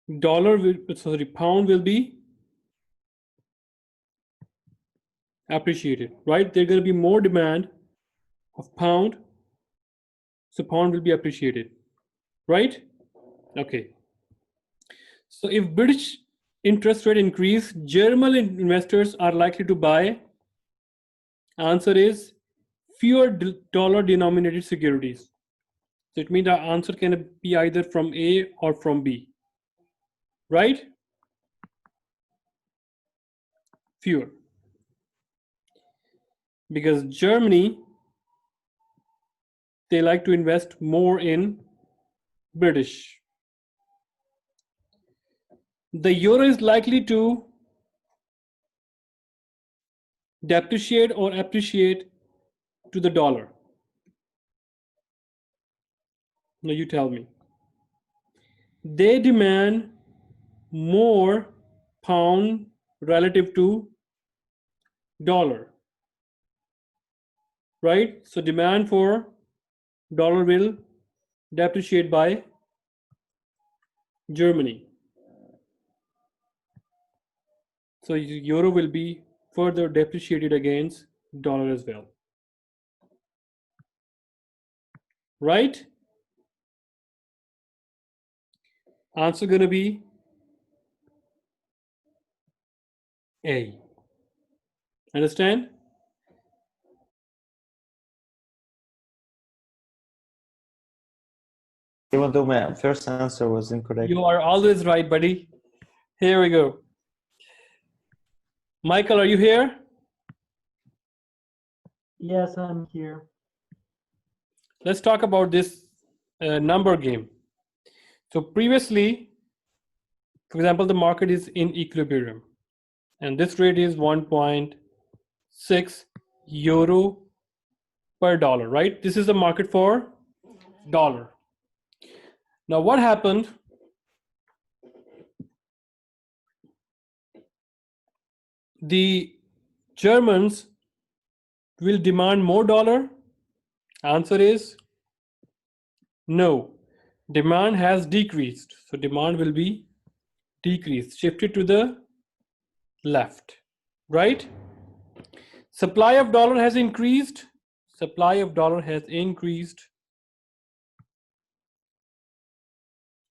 pound will be appreciated, right? There's going to be more demand of pound, so pound will be appreciated, right? Okay. So if British interest rate increase, German investors are likely to buy. Answer is fewer dollar denominated securities. So it means the answer can be either from A or from B, right? Fewer. Because Germany, they like to invest more in British. The euro is likely to depreciate or appreciate to the dollar. Now you tell me. They demand more pound relative to dollar, right? So demand for dollar will depreciate by Germany. So euro will be further depreciated against dollar as well, right? Answer going to be A. Understand? Even though my first answer was incorrect. You are always right, buddy. Here we go. Michael, are you here? Yes, I'm here. Let's talk about this number game. So previously, for example, the market is in equilibrium, and this rate is 1.6 euro per dollar, right? This is the market for dollar. Now what happened? The Germans will demand more dollar. Answer is no. Demand has decreased. So demand will be decreased, shifted to the left, right? Supply of dollar has increased. Supply of dollar has increased.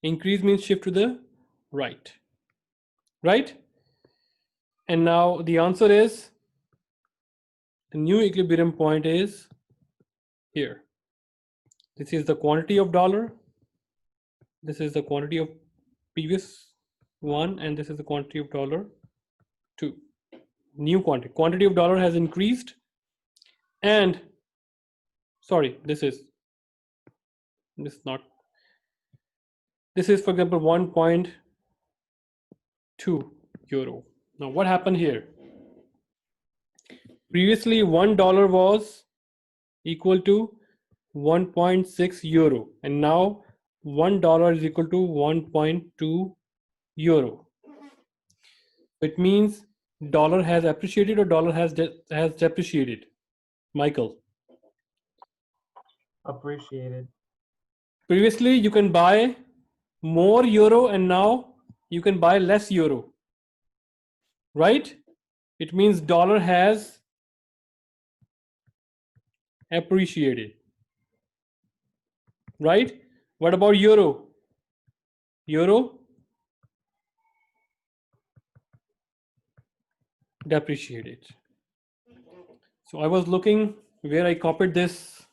Increase means shift to the right, right? And now the answer is the new equilibrium point is here. This is the quantity of dollar. This is the quantity of previous one, and this is the quantity of dollar 2. New quantity. Quantity of dollar has increased, and sorry, this is not. This is, for example, 1.2 euro. Now, what happened here? Previously, $1 was equal to 1.6 euro, and now $1 is equal to 1.2 euro. It means dollar has appreciated or dollar has depreciated. Michael. Appreciated. Previously, you can buy more euro, and now you can buy less euro, right? It means dollar has appreciated, right? What about euro? Euro depreciated. So I was looking where I copied this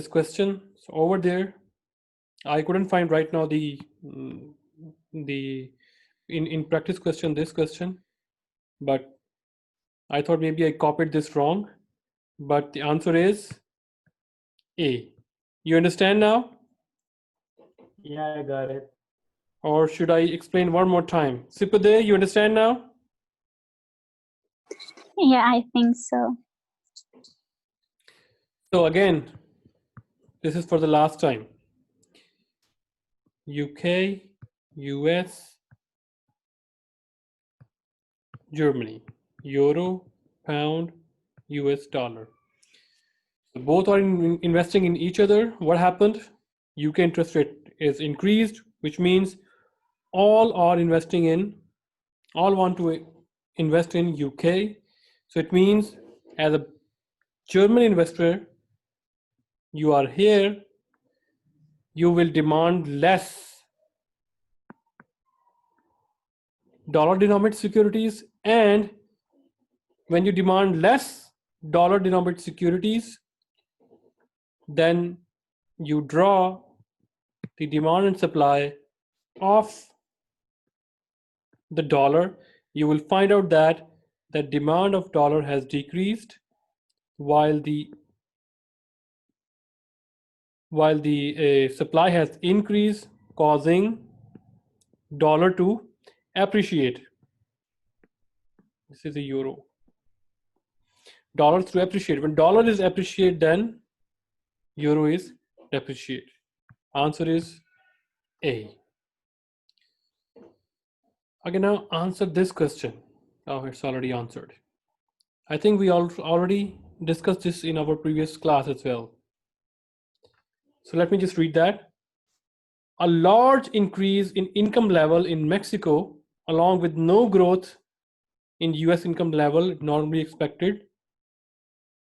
question. So over there, I couldn't find right now the in practice question, this question, but I thought maybe I copied this wrong, but the answer is A. You understand now? Yeah, I got it. Or should I explain one more time? Sipade, you understand now? Yeah, I think so. So again, this is for the last time. UK, US, Germany, euro, pound, US dollar. So both are investing in each other. What happened? UK interest rate is increased, which means all want to invest in UK. So it means as a German investor, you are here, you will demand less dollar denominated securities, and when you demand less dollar denominated securities, then you draw the demand and supply of the dollar. You will find out that the demand of dollar has decreased while the supply has increased, causing dollar to appreciate. This is a euro. Dollars to appreciate. When dollar is appreciate, then euro is depreciate. Answer is A. I can now answer this question. Oh, it's already answered. I think we already discussed this in our previous class as well. So let me just read that. A large increase in income level in Mexico, along with no growth in US income level normally expected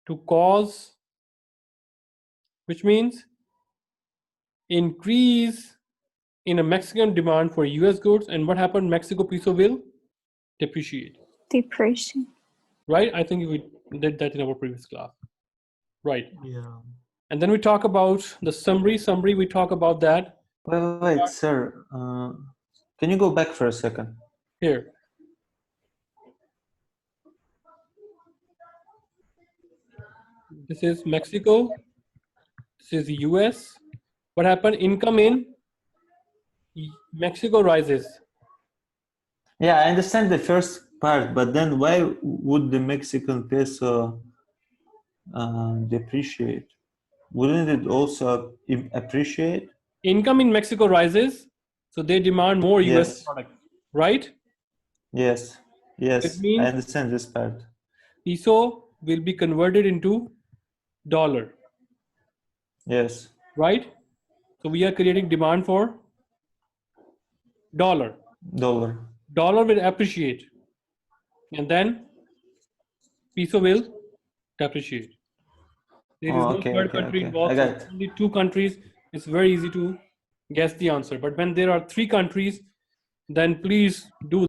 to cause, which means increase in a Mexican demand for US goods, and what happened? Mexico peso will depreciate. Depression. Right? I think we did that in our previous class. Right. Yeah. And then we talk about the summary. We talk about that Wait, sir. Can you go back for a second? here. This is Mexico. This is the US. What happened? Income in Mexico rises. Yeah, I understand the first part, but then why would the Mexican peso depreciate? Wouldn't it also appreciate? Income in Mexico rises, so they demand more US Yes. product, right? Yes, yes, It means I understand this part. peso will be converted into dollar, Yes, right? So we are creating demand for dollar. dollar. Dollar will appreciate, and then peso will depreciate. There is Oh, no okay, third okay, country okay. involved. I So got it. only two countries. It's very easy to guess the answer. But when there are three countries, then please do